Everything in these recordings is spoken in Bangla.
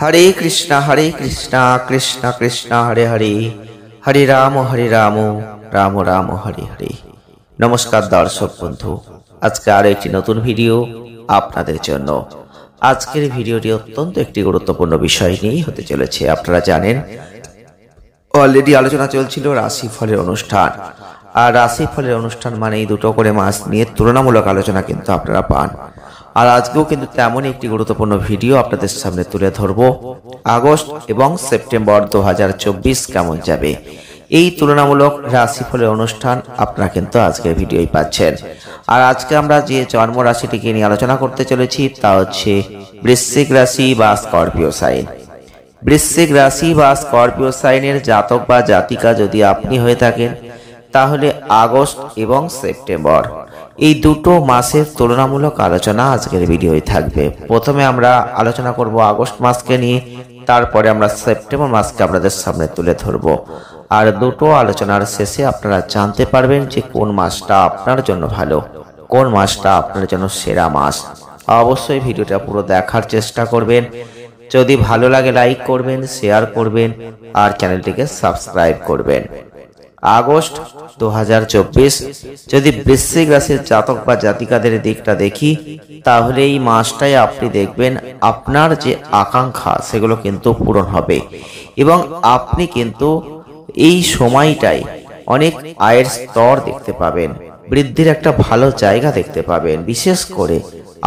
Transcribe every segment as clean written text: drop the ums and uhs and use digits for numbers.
हरे कृष्णा कृष्ण कृष्ण हरे हरे हरे राम राम राम हरे हरे। नमस्कार दर्शक बंधु, आज के आरो एकटी नतून भिडियो आपनादेर जन्य। आजकेर भिडियोटी अत्यंत एकटी गुरुत्वपूर्ण विषय निये होते चलेछे। आपनारा जानेन अलरेडी आलोचना चलछिलो राशिफलेर अनुष्ठान, और राशिफलेर अनुष्ठान मानेई दुटो करे मास निये तुलनामूलक आलोचना किन्तु आपनारा पान। और आजकेও কিন্তু তেমনই একটি গুরুত্বপূর্ণ ভিডিও আপনাদের সামনে তুলে ধরব। আগস্ট এবং সেপ্টেম্বর 2024 কেমন যাবে এই তুলনামূলক রাশিফলের অনুষ্ঠান আপনারা কিন্তু আজকের ভিডিওই পাচ্ছেন। আর আজকে আমরা যে জন্ম রাশিটিকে নিয়ে আলোচনা করতে চলেছি তা হচ্ছে বৃশ্চিক রাশি বা স্করপিও সাইন। বৃশ্চিক রাশি বা স্করপিও সাইনের জাতক বা জাতিকা যদি আপনি হয়ে থাকেন তাহলে আগস্ট এবং সেপ্টেম্বর এই দুটো মাসের তুলনামূলক আলোচনা আজকের ভিডিওয় থাকবে। প্রথমে আমরা আলোচনা করব আগস্ট মাসকে নিয়ে, তারপরে আমরা সেপ্টেম্বর মাসকে আপনাদের সামনে তুলে ধরব। আর দুটো আলোচনার শেষে আপনারা জানতে পারবেন যে কোন মাসটা আপনার জন্য ভালো, কোন মাসটা আপনার জন্য সেরা মাস। অবশ্যই ভিডিওটা পুরো দেখার চেষ্টা করবেন। যদি ভালো লাগে লাইক করবেন, শেয়ার করবেন আর চ্যানেলটিকে সাবস্ক্রাইব করবেন। আগস্ট 2024 যদি বৃশ্চিক রাশির জাতক বা জাতিকাদের দিকটা দেখি তাহলে এই মাসটাই আপনি দেখবেন আপনার যে আকাঙ্ক্ষা সেগুলো কিন্তু পূরণ হবে এবং আপনি কিন্তু এই সময়টাই অনেক আয়ের স্তর দেখতে পাবেন, বৃদ্ধির একটা ভালো জায়গা দেখতে পাবেন। বিশেষ করে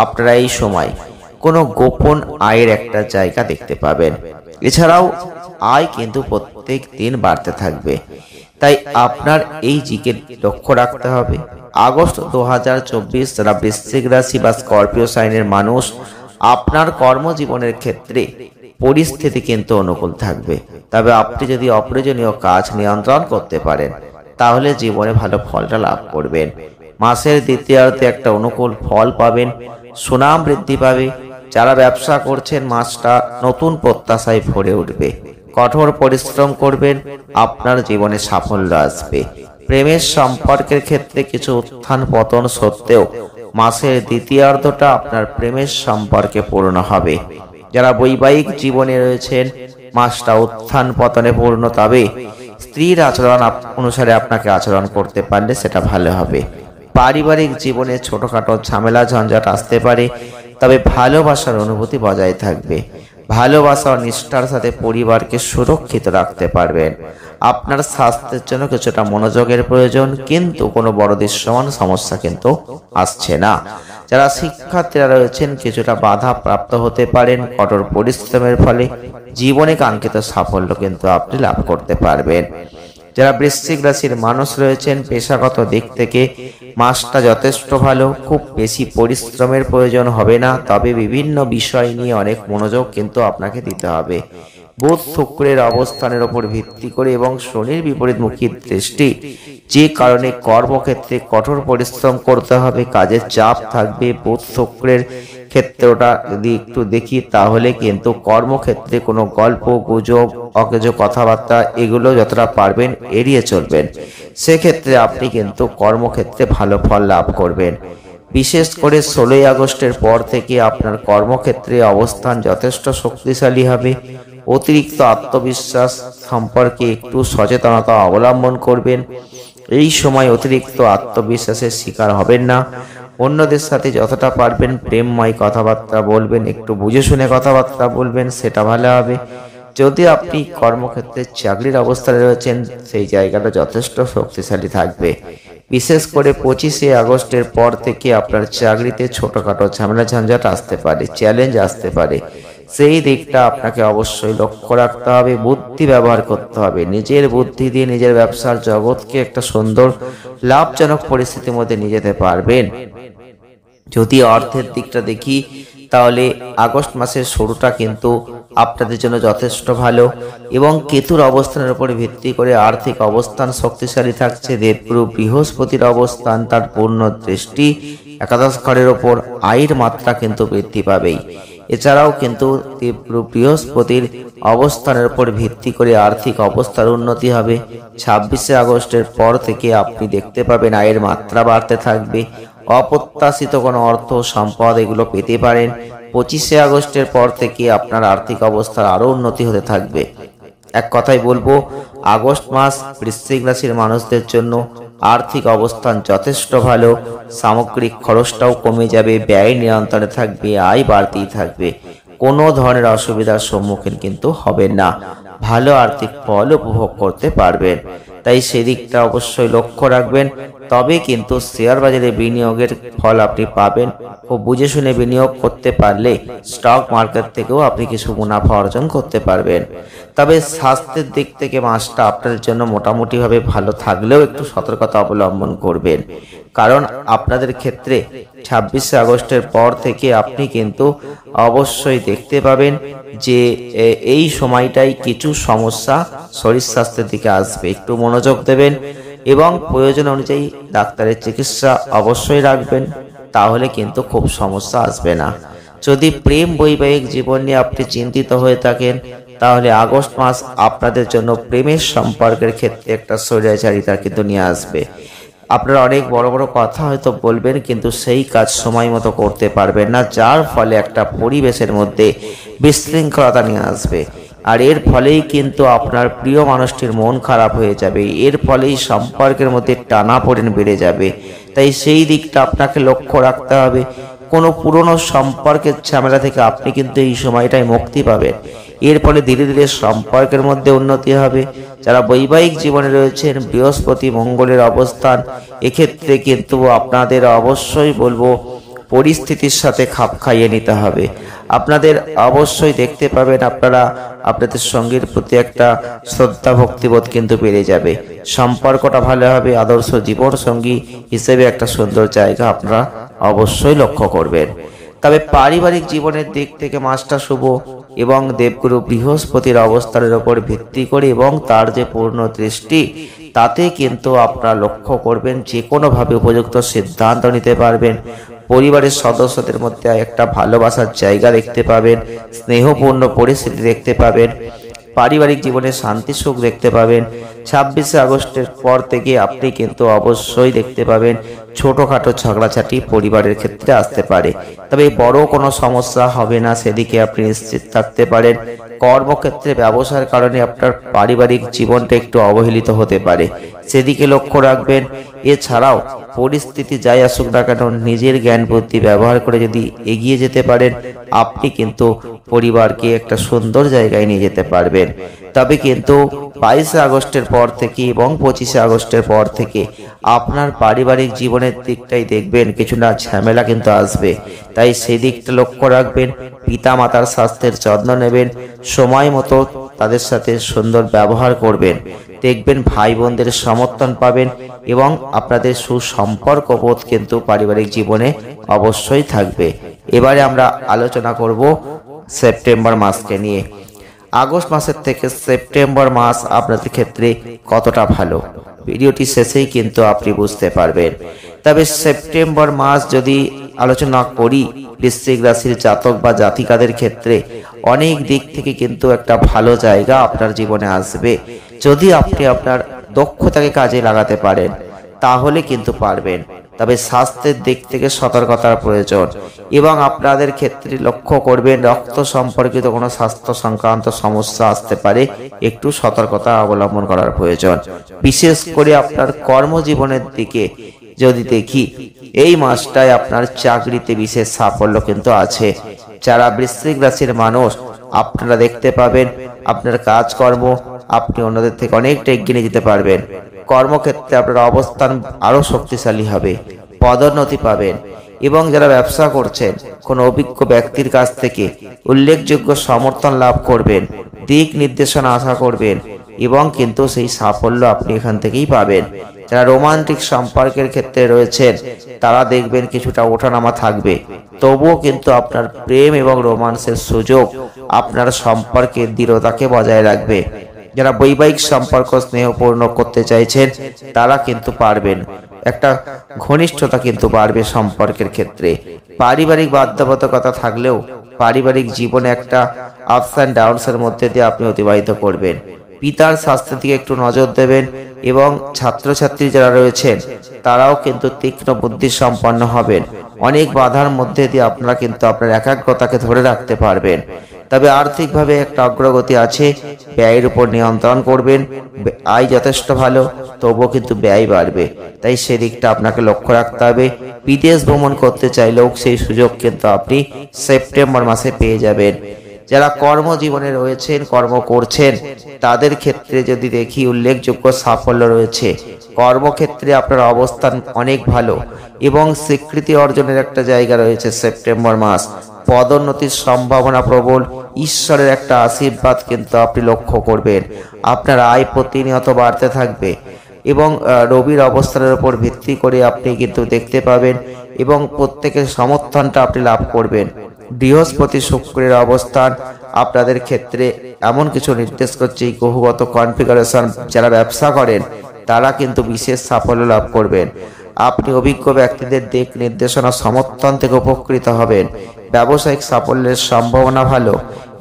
আপনারা এই সময় কোনো গোপন আয়ের একটা জায়গা দেখতে পাবেন। এছাড়াও আয় কিন্তু প্রত্যেক দিন বাড়তে থাকবে, তাই আপনার এই দিকে লক্ষ্য রাখতে হবে। আগস্ট 2024 যারা বৃশ্চিক রাশি বা স্করপিও সাইনের মানুষ, আপনার কর্মজীবনের ক্ষেত্রে পরিস্থিতি কিন্তু অনুকূল থাকবে। তবে আপনি যদি অপ্রয়োজনীয় কাজ নিয়ন্ত্রণ করতে পারেন তাহলে জীবনে ভালো ফলটা লাভ করবেন। মাসের দ্বিতীয়ার্ধে একটা অনুকূল ফল পাবেন, সুনাম বৃদ্ধি পাবে। যারা ব্যবসা করছেন মাসটা নতুন প্রত্যাশায় ভরে উঠবে। কঠোর পরিশ্রম করবেন, আপনার জীবনে সাফল্য আসবে। প্রেমের সম্পর্কের ক্ষেত্রে কিছু উত্থান পতন সত্ত্বেও মাসের দ্বিতীয়ার্ধটা আপনার প্রেমের সম্পর্কে পূর্ণ হবে। যারা বৈবাহিক জীবনে রয়েছেন মাসটা উত্থান পতনে পূর্ণ, তবে স্ত্রীর আচরণ অনুসারে আপনাকে আচরণ করতে পারলে সেটা ভালো হবে। পারিবারিক জীবনে ছোটখাটো ঝামেলা ঝঞ্ঝাট আসতে পারে, তবে ভালোবাসার অনুভূতি বজায় থাকবে। ভালোবাসা ও নিষ্ঠার সাথে পরিবারকে সুরক্ষিত রাখতে পারবেন। আপনার স্বাস্থ্যের জন্য কিছুটা মনোযোগের প্রয়োজন, কিন্তু কোনো বড় দৃশ্যমান সমস্যা কিন্তু আসছে না। যারা শিক্ষার্থীরা রয়েছেন কিছুটা বাধা প্রাপ্ত হতে পারেন, কঠোর পরিশ্রমের ফলে জীবনে কাঙ্ক্ষিত সাফল্য কিন্তু আপনি লাভ করতে পারবেন। যারা বৃশ্চিক রাশির মানুষ রয়েছেন পেশাগত দিক থেকে মাসটা যথেষ্ট ভালো, খুব বেশি পরিশ্রমের প্রয়োজন হবে না, তবে বিভিন্ন বিষয় নিয়ে অনেক মনোযোগ কিন্তু আপনাকে দিতে হবে। বুধ শুক্রের অবস্থানের উপর ভিত্তি করে এবং শনির বিপরীতমুখী দৃষ্টি, যে কারণে কর্মক্ষেত্রে কঠোর পরিশ্রম করতে হবে, কাজের চাপ থাকবে। বুধ শুক্রের ক্ষেত্রটা যদি একটু দেখি তাহলে কিন্তু কর্মক্ষেত্রে কোনো গল্প গুজব অকেজো কথাবার্তা এগুলো যতটা পারবেন এড়িয়ে চলবেন। সেক্ষেত্রে আপনি কিন্তু কর্মক্ষেত্রে ভালো ফল লাভ করবেন। বিশেষ করে 16 আগস্টের পর থেকে আপনার কর্মক্ষেত্রে অবস্থান যথেষ্ট শক্তিশালী হবে। অতিরিক্ত আত্মবিশ্বাস সম্পর্কে একটু সচেতনতা অবলম্বন করবেন। এই সময় অতিরিক্ত আত্মবিশ্বাসের শিকার হবেন না। অন্যদের সাথে যতটা পারবেন প্রেমময় কথাবার্তা বলবেন, একটু বুঝে শুনে কথাবার্তা বলবেন, সেটা ভালো হবে। যদি আপনি কর্মক্ষেত্রে চাকরির অবস্থায় রয়েছেন সেই জায়গাটা যথেষ্ট শক্তিশালী থাকবে। বিশেষ করে 25 আগস্টের পর থেকে আপনার চাকরিতে ছোটখাটো ঝামেলা ঝঞ্ঝাট আসতে পারে, চ্যালেঞ্জ আসতে পারে। সেই দিকটা আপনাকে অবশ্যই লক্ষ্য রাখতে হবে, বুদ্ধি ব্যবহার করতে হবে। নিজের বুদ্ধি দিয়ে নিজের ব্যবসার জগৎকে একটা সুন্দর লাভজনক পরিস্থিতির মধ্যে নিয়ে যেতে পারবেন। যদি অর্থের দিকটা দেখি তাহলে আগস্ট মাসের শুরুটা কিন্তু আপনাদের জন্য যথেষ্ট ভালো এবং কেতুর অবস্থানের উপর ভিত্তি করে আর্থিক অবস্থান শক্তিশালী থাকছে। দেবগুরু বৃহস্পতির অবস্থান, তার পূর্ণ দৃষ্টি একাদশ ঘরের ওপর, আয়ের মাত্রা কিন্তু বৃদ্ধি পাবেই। এছাড়াও কিন্তু দেবগুরু বৃহস্পতির অবস্থানের উপর ভিত্তি করে আর্থিক অবস্থার উন্নতি হবে। 26 আগস্টের পর থেকে আপনি দেখতে পাবেন আয়ের মাত্রা বাড়তে থাকবে। অপ্রত্যাশিত কোনো অর্থ সম্পদ এগুলো পেতে পারেন। 25শে আগস্টের পর থেকে আপনার আর্থিক অবস্থার আরো উন্নতি হতে থাকবে। এক কথায় বলবো, আগস্ট মাস বৃশ্চিক রাশির মানুষদের জন্য আর্থিক অবস্থান যথেষ্ট ভালো। সামগ্রিক খরচটাও কমে যাবে, ব্যয় নিয়ন্ত্রণে থাকবে, আয় বাড়তেই থাকবে। কোনো ধরনের অসুবিধার সম্মুখীন কিন্তু হবেন না, ভালো আর্থিক ফল উপভোগ করতে পারবেন। তাই সেদিকটা অবশ্যই লক্ষ্য রাখবেন, তবে কিন্তু শেয়ার বাজারে বিনিয়োগের ফল আপনি পাবেন। খুব বুঝে শুনে বিনিয়োগ করতে পারলে স্টক মার্কেট থেকেও আপনি কিছু মুনাফা অর্জন করতে পারবেন। তবে স্বাস্থ্যের দিক থেকে মাসটা আপনাদের জন্য মোটামুটিভাবে ভালো থাকলেও একটু সতর্কতা অবলম্বন করবেন, কারণ আপনাদের ক্ষেত্রে 26শে আগস্টের পর থেকে আপনি কিন্তু অবশ্যই দেখতে পাবেন যে এই সময়টাই কিছু সমস্যা শরীর স্বাস্থ্যের দিকে আসবে। একটু মনোযোগ দেবেন এবং প্রয়োজন অনুযায়ী ডাক্তারের চিকিৎসা অবশ্যই রাখবেন, তাহলে কিন্তু খুব সমস্যা আসবে না। যদি প্রেম বৈবাহিক জীবন নিয়ে আপনি চিন্তিত হয়ে থাকেন, তাহলে আগস্ট মাস আপনাদের জন্য প্রেমের সম্পর্কের ক্ষেত্রে একটা স্বৈরাচারিতা কিন্তু নিয়ে আসবে। আপনারা অনেক বড় বড় কথা হয়তো বলবেন, কিন্তু সেই কাজ সময় মতো করতে পারবেন না, যার ফলে একটা পরিবেশের মধ্যে বিশৃঙ্খলতা নিয়ে আসবে। আর এর ফলেই কিন্তু আপনার প্রিয় মানুষটির মন খারাপ হয়ে যাবে, এর ফলেই সম্পর্কের মধ্যে টানাপোড়েন বেড়ে যাবে। তাই সেই দিকটা আপনাকে লক্ষ্য রাখতে হবে। কোনো পুরনো সম্পর্কের ঝামেলা থেকে আপনি কিন্তু এই সময়টায় মুক্তি পাবেন। এর ফলে ধীরে ধীরে সম্পর্কের মধ্যে উন্নতি হবে। যারা বৈবাহিক জীবনে রয়েছেন, বৃহস্পতি মঙ্গলের অবস্থান এক্ষেত্রে কিন্তু আপনাদের অবশ্যই বলবো পরিস্থিতির সাথে খাপ খাইয়ে নিতে হবে। আপনাদের অবশ্যই দেখতে পাবেন আপনারা আপনাদের সঙ্গীর প্রতি একটা শ্রদ্ধা ভক্তিবোধ কিন্তু বেড়ে যাবে, সম্পর্কটা ভালো হবে। আদর্শ জীবন সঙ্গী হিসেবে একটা সুন্দর জায়গা আপনারা অবশ্যই লক্ষ্য করবেন। তবে পারিবারিক জীবনের দিক থেকে মাসটা শুভ এবং দেবগুরু বৃহস্পতির অবস্থানের উপর ভিত্তি করে এবং তার যে পূর্ণ দৃষ্টি, তাতে কিন্তু আপনারা লক্ষ্য করবেন যে কোনোভাবে উপযুক্ত সিদ্ধান্ত নিতে পারবেন। পরিবারের সদস্যদের মধ্যে একটা ভালোবাসার জায়গা দেখতে পাবেন, স্নেহপূর্ণ পরিস্থিতি দেখতে পাবেন, পারিবারিক জীবনে শান্তি সুখ দেখতে পাবেন। 26শে আগস্টের পর থেকে আপনি কিন্তু অবশ্যই দেখতে পাবেন ছোটখাটো ঝগড়াঝাটি পরিবারের ক্ষেত্রে আসতে পারে, তবে বড় কোনো সমস্যা হবে না, সেদিকে আপনি নিশ্চিত থাকতে পারেন। কর্মক্ষেত্রে ব্যবসার কারণে আপনার পারিবারিক জীবনটা একটু অবহেলিত হতে পারে, সেদিকে লক্ষ্য রাখবেন। এছাড়াও পরিস্থিতি যাই আসুক না কেন, নিজের জ্ঞান বুদ্ধি ব্যবহার করে যদি এগিয়ে যেতে পারেন, আপনি কিন্তু পরিবারকে একটা সুন্দর জায়গায় নিয়ে যেতে পারবেন। তবে কিন্তু 22শে আগস্টের পর থেকে এবং 25শে আগস্টের পর থেকে আপনার পারিবারিক জীবনের দিকটাই দেখবেন কিছু না ঝামেলা কিন্তু আসবে, তাই সেই দিকটা লক্ষ্য রাখবেন। পিতা মাতার স্বাস্থ্যের যত্ন নেবেন, সময় মতো তাদের সাথে সুন্দর ব্যবহার করবেন, দেখবেন ভাই বোনদের সমর্থন পাবেন এবং আপনাদের সুসম্পর্ক বোধ কিন্তু পারিবারিক জীবনে অবশ্যই থাকবে। এবারে আমরা আলোচনা করব সেপ্টেম্বর মাসকে নিয়ে। আগস্ট মাসের থেকে সেপ্টেম্বর মাস আপনাদের ক্ষেত্রে কতটা ভালো, ভিডিওটি শেষেই কিন্তু আপনি বুঝতে পারবেন। তবে সেপ্টেম্বর মাস যদি আলোচনা করি, বৃশ্চিক রাশির জাতক বা জাতিকাদের ক্ষেত্রে অনেক দিক থেকে কিন্তু একটা ভালো জায়গা আপনার জীবনে আসবে। যদি আপনি আপনার দক্ষতাকে কাজে লাগাতে পারেন, তাহলে কিন্তু পারবেন। তবে স্বাস্থ্যের দিক থেকে সতর্কতার প্রয়োজন এবং আপনাদের ক্ষেত্রে লক্ষ্য করবেন রক্ত সম্পর্কিত কোনো স্বাস্থ্য সংক্রান্ত সমস্যা আসতে পারে, একটু সতর্কতা অবলম্বন করার প্রয়োজন। বিশেষ করে আপনার কর্মজীবনের দিকে যদি দেখি, এই মাসটায় আপনার চাকরিতে বিশেষ সাফল্য কিন্তু আছে। যারা বৃশ্চিক রাশির মানুষ, আপনারা দেখতে পাবেন আপনার কাজকর্ম আপনি অন্যদের থেকে অনেকটা এগিয়ে নিয়ে যেতে পারবেন। কর্মক্ষেত্রে আপনার অবস্থান আরো শক্তিশালী হবে, পদোন্নতি পাবেন এবং যারা ব্যবসা করছেন কোনো অভিজ্ঞ ব্যক্তির কাছ থেকে উল্লেখযোগ্য সমর্থন লাভ করবেন, দিক নির্দেশনা আশা করবেন এবং কিন্তু সেই সাফল্য আপনি এখান থেকেই পাবেন। যারা রোমান্টিক সম্পর্কের ক্ষেত্রে রয়েছেন, তারা দেখবেন কিছুটা ওঠানামা থাকবে, তবুও কিন্তু আপনার প্রেম এবং রোমান্সের সুযোগ আপনার সম্পর্কের দৃঢ়তাকে বজায় রাখবে। যারা বৈবাহিক সম্পর্ক স্নেহপূর্ণ করতে চাইছেন, তারা কিন্তু পারবেন, একটা ঘনিষ্ঠতা কিন্তু বাড়বে সম্পর্কের ক্ষেত্রে। পারিবারিক বাধ্যবাধকতা থাকলেও পারিবারিক জীবনে একটা আপস অ্যান্ড ডাউনস এর মধ্যে দিয়ে আপনি অতিবাহিত করবেন। পিতার স্বাস্থ্যের দিকে একটু নজর দেবেন এবং ছাত্রছাত্রী যারা রয়েছেন, তারাও কিন্তু তীক্ষ্ণ বুদ্ধি সম্পন্ন হবেন, অনেক বাধার মধ্যে দিয়ে আপনারা কিন্তু আপনার একাগ্রতাকে ধরে রাখতে পারবেন। তবে আর্থিকভাবে একটা অগ্রগতি আছে, ব্যয়ের উপর নিয়ন্ত্রণ করবেন। আয় যথেষ্ট ভালো, তবুও কিন্তু ব্যয় বাড়বে, তাই সেদিকটা আপনাকে লক্ষ্য রাখতে হবে। বিদেশ ভ্রমণ করতে চাইলেও সেই সুযোগ কিন্তু আপনি সেপ্টেম্বর মাসে পেয়ে যাবেন। যারা কর্মজীবনে রয়েছেন, কর্ম করছেন, তাদের ক্ষেত্রে যদি দেখি উল্লেখযোগ্য সাফল্য রয়েছে। কর্মক্ষেত্রে আপনার অবস্থান অনেক ভালো এবং স্বীকৃতি অর্জনের একটা জায়গা রয়েছে সেপ্টেম্বর মাস। পদোন্নতির সম্ভাবনা প্রবল, ঈশ্বরের একটা আশীর্বাদ কিন্তু আপনি লক্ষ্য করবেন। আপনার আয় প্রতিনিয়ত বাড়তে থাকবে এবং রবির অবস্থানের উপর ভিত্তি করে আপনি কিন্তু দেখতে পাবেন এবং প্রত্যেকের সমর্থনটা আপনি লাভ করবেন। বৃহস্পতি শুক্রের অবস্থান আপনাদের ক্ষেত্রে এমন কিছু নির্দেশ করছে, এই গ্রহগত কনফিগারেশন যারা ব্যবসা করেন তারা কিন্তু বিশেষ সাফল্য লাভ করবেন। আপনি অভিজ্ঞ ব্যক্তিদের দিক নির্দেশনা সমর্থন থেকে উপকৃত হবেন। ব্যবসায়িক সাফল্যের সম্ভাবনা ভালো।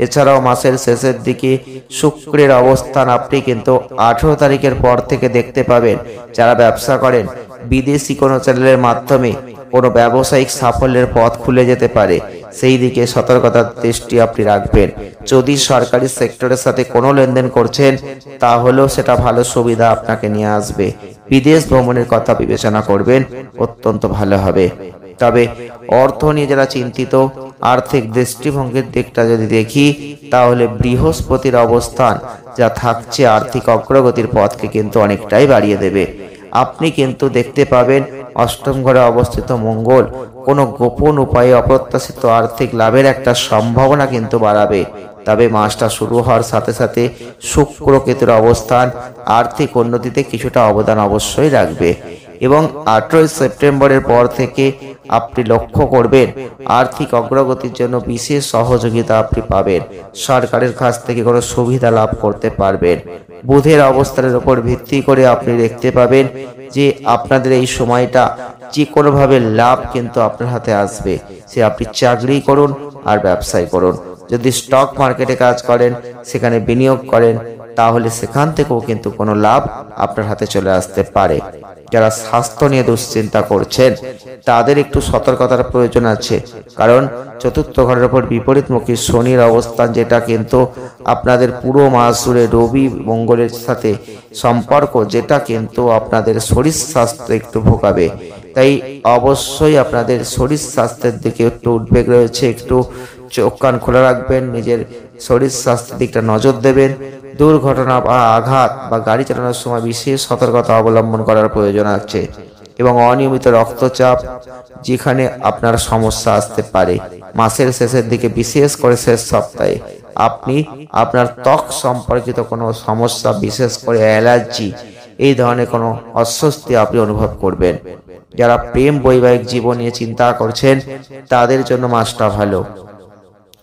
এছাড়াও মাসের শেষের দিকে শুক্রের অবস্থান আপনি কিন্তু 18 তারিখের পর থেকে দেখতে পাবেন। যারা ব্যবসা করেন বিদেশি কোনো চ্যানেলের মাধ্যমে কোনো ব্যবসায়িক সাফল্যের পথ খুলে যেতে পারে, সেই দিকে সতর্কতার দৃষ্টি আপনি রাখবেন। যদি সরকারি সেক্টরের সাথে কোনো লেনদেন করছেন তাহলেও সেটা ভালো সুবিধা আপনাকে নিয়ে আসবে। বিদেশ ভ্রমণের কথা বিবেচনা করবেন, অত্যন্ত ভালো হবে। তবে অর্থ নিয়ে যারা চিন্তিত, আর্থিক দৃষ্টিভঙ্গির দিকটা যদি দেখি তাহলে বৃহস্পতির অবস্থান যা থাকছে আর্থিক অগ্রগতির পথকে কিন্তু অনেকটাই বাড়িয়ে দেবে। আপনি কিন্তু দেখতে পাবেন অষ্টম ঘরে অবস্থিত মঙ্গল কোনো গোপন উপায়ে অপ্রত্যাশিত আর্থিক লাভের একটা সম্ভাবনা কিন্তু বাড়াবে। তবে মাসটা শুরু হওয়ার সাথে সাথে শুক্র কেতুর অবস্থান আর্থিক উন্নতিতে কিছুটা অবদান অবশ্যই রাখবে এবং 18 সেপ্টেম্বরের পর থেকে আপনি লক্ষ্য করবেন আর্থিক অগ্রগতির জন্য বিশেষ সহযোগিতা আপনি পাবেন। সরকারের কাছ থেকে কোনো সুবিধা লাভ করতে পারবেন। বুধের অবস্থানের উপর ভিত্তি করে আপনি দেখতে পাবেন যে আপনাদের এই সময়টা যে কোনোভাবে লাভ কিন্তু আপনার হাতে আসবে। সে আপনি চাকরি করুন আর ব্যবসায় করুন, যদি স্টক মার্কেটে কাজ করেন, সেখানে বিনিয়োগ করেন, তাহলে সেখান থেকেও কিন্তু কোনো লাভ আপনার হাতে চলে আসতে পারে। যারা স্বাস্থ্য নিয়ে দুশ্চিন্তা করছেন তাদের একটু সতর্কতার প্রয়োজন আছে, কারণ চতুর্থ ঘরের উপর বিপরীতমুখী শনির অবস্থান, যেটা কিন্তু আপনাদের পুরো মাস জুড়ে রবি মঙ্গলের সাথে সম্পর্ক, যেটা কিন্তু আপনাদের শরীর স্বাস্থ্য একটু ভোগাবে। তাই অবশ্যই আপনাদের শরীর স্বাস্থ্যের দিকে একটু উদ্বেগ রয়েছে, একটু চোখ কান খোলা রাখবেন, নিজের শরীর স্বাস্থ্যের দিকটা নজর দেবেন। দুর্ঘটনা বা আঘাত বা গাড়ি চালানোর সময় বিশেষ সতর্কতা অবলম্বন করার প্রয়োজন আছে এবং অনিয়মিত রক্তচাপ যেখানে আপনার সমস্যা আসতে পারে। মাসের শেষের দিকে বিশেষ করে শেষ সপ্তাহে আপনি আপনার ত্বক সম্পর্কিত কোনো সমস্যা, বিশেষ করে অ্যালার্জি, এই ধরনের কোনো অস্বস্তি আপনি অনুভব করবেন। যারা প্রেম বৈবাহিক জীবন নিয়ে চিন্তা করছেন তাদের জন্য মাসটা ভালো,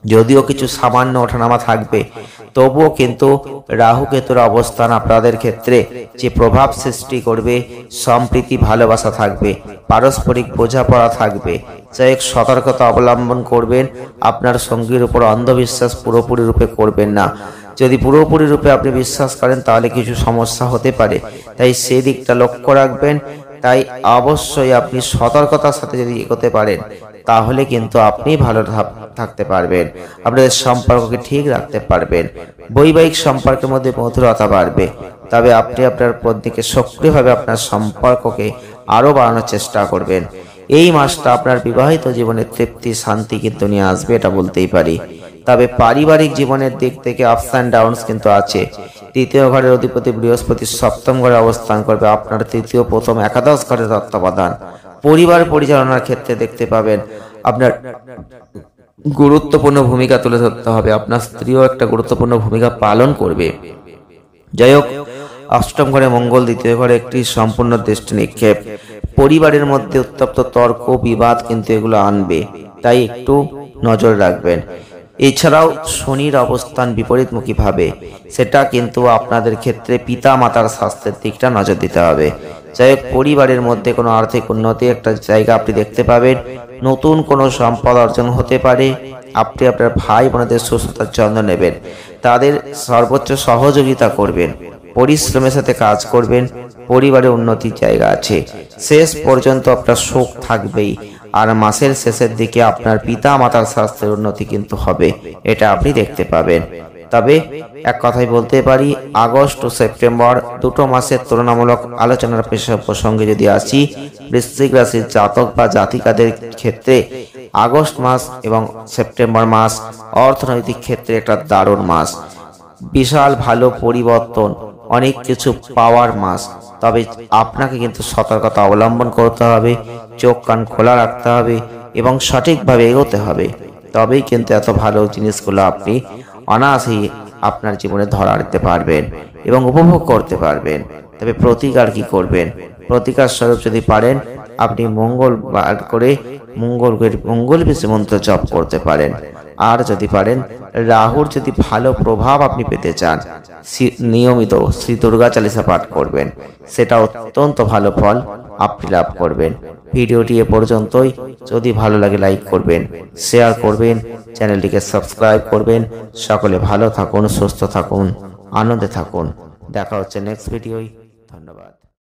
যদিও কিছু সামান্য ওঠানামা থাকবে, তবুও কিন্তু রাহু কেতুর অবস্থান আপনাদের ক্ষেত্রে যে প্রভাব সৃষ্টি করবে, সম্প্রীতি ভালোবাসা থাকবে, পারস্পরিক বোঝাপড়া থাকবে। যাই হোক, সতর্কতা অবলম্বন করবেন। আপনার সঙ্গীর উপর অন্ধবিশ্বাস পুরোপুরি রূপে করবেন না। যদি পুরোপুরি রূপে আপনি বিশ্বাস করেন তাহলে কিছু সমস্যা হতে পারে, তাই সেই দিকটা লক্ষ্য রাখবেন। তাই অবশ্যই আপনি সতর্কতার সাথে যদি এগোতে পারেন তাহলে কিন্তু আপনি ভালো থাকতে পারবেন, আপনাদের সম্পর্ককে ঠিক রাখতে পারবেন। বৈবাহিক সম্পর্কের মধ্যে মধুরতা বাড়বে, তবে আপনি আপনার পত্নীকে সক্রিয়ভাবে আপনার সম্পর্ককে আরো বাড়ানোর চেষ্টা করবেন। এই মাসটা আপনার বিবাহিত জীবনে তৃপ্তি, শান্তি কিন্তু নিয়ে আসবে, এটা বলতেই পারি। তবে পারিবারিক জীবনের দিক থেকে আপস অ্যান্ড ডাউনস কিন্তু আছে। তৃতীয় ঘরের অধিপতি বৃহস্পতি সপ্তম ঘরে অবস্থান করবে, আপনার তৃতীয়, প্রথম, একাদশ ঘরের তত্ত্বাবধান। পরিবার পরিচালনার ক্ষেত্রে দেখতে পাবেন আপনার গুরুত্বপূর্ণ ভূমিকা তুলে ধরতে হবে, আপনার স্ত্রীও একটা গুরুত্বপূর্ণ ভূমিকা পালন করবে। যাই হোক, অষ্টম ঘরে মঙ্গল, দ্বিতীয় ঘরে একটি সম্পূর্ণ দৃষ্টি নিক্ষেপ। পরিবারের মধ্যে উত্তপ্ত তর্ক বিবাদ কিন্তু এগুলো আনবে, তাই একটু নজর রাখবেন। এছাড়াও শনির অবস্থান বিপরীতমুখী ভাবে, সেটা কিন্তু আপনাদের ক্ষেত্রে পিতা মাতার স্বাস্থ্যের দিকটা নজর দিতে হবে। যাই হোক, পরিবারের মধ্যে কোনো আর্থিক উন্নতি একটা জায়গা আপনি দেখতে পাবেন। নতুন কোনো সম্পদ অর্জন হতে পারে। আপনি আপনার ভাই বোনদের সুস্থতার যত্ন নেবেন, তাদের সর্বোচ্চ সহযোগিতা করবেন, পরিশ্রমের সাথে কাজ করবেন। পরিবারের উন্নতির জায়গা আছে। শেষ পর্যন্ত আপনার সুখ থাকবেই। আর মাসের শেষের দিকে আপনার পিতা মাতার স্বাস্থ্যের উন্নতি কিন্তু হবে, এটা আপনি দেখতে পাবেন। তবে এক কথাই বলতে পারি, আগস্ট ও সেপ্টেম্বর দুটো মাসের তুলনামূলক আলোচনার প্রসঙ্গে যদি আসি, বৃশ্চিক রাশির জাতক বা জাতিকাদের ক্ষেত্রে আগস্ট মাস এবং সেপ্টেম্বর মাস অর্থনৈতিক ক্ষেত্রে একটা দারুণ মাস, বিশাল ভালো পরিবর্তন, অনেক কিছু পাওয়ার মাস। তবে আপনাকে কিন্তু সতর্কতা অবলম্বন করতে হবে, চোখ কান খোলা রাখতে হবে এবং সঠিকভাবে এগোতে হবে। তবেই কিন্তু এত ভালো জিনিসগুলো আপনি অনায়াসেই আপনার জীবনে ধরা দিতে পারবেন এবং উপভোগ করতে পারবেন। তবে প্রতিকার কি করবেন? প্রতিকার স্বরূপ যদি পারেন আপনি মঙ্গলবার করে মঙ্গল বীজ মন্ত্র জপ করতে পারেন। আর যদি পারেন রাহুর যদি ভালো প্রভাব আপনি পেতে চান, নিয়মিত শ্রী দুর্গা চালিসা পাঠ করবেন, সেটা অত্যন্ত ভালো ফল আপনি লাভ করবেন। ভিডিওটি এ পর্যন্তই। যদি ভালো লাগে লাইক করবেন, শেয়ার করবেন, চ্যানেলটিকে সাবস্ক্রাইব করবেন। সকলে ভালো থাকুন, সুস্থ থাকুন, আনন্দে থাকুন। দেখা হচ্ছে নেক্সট ভিডিওয়। ধন্যবাদ।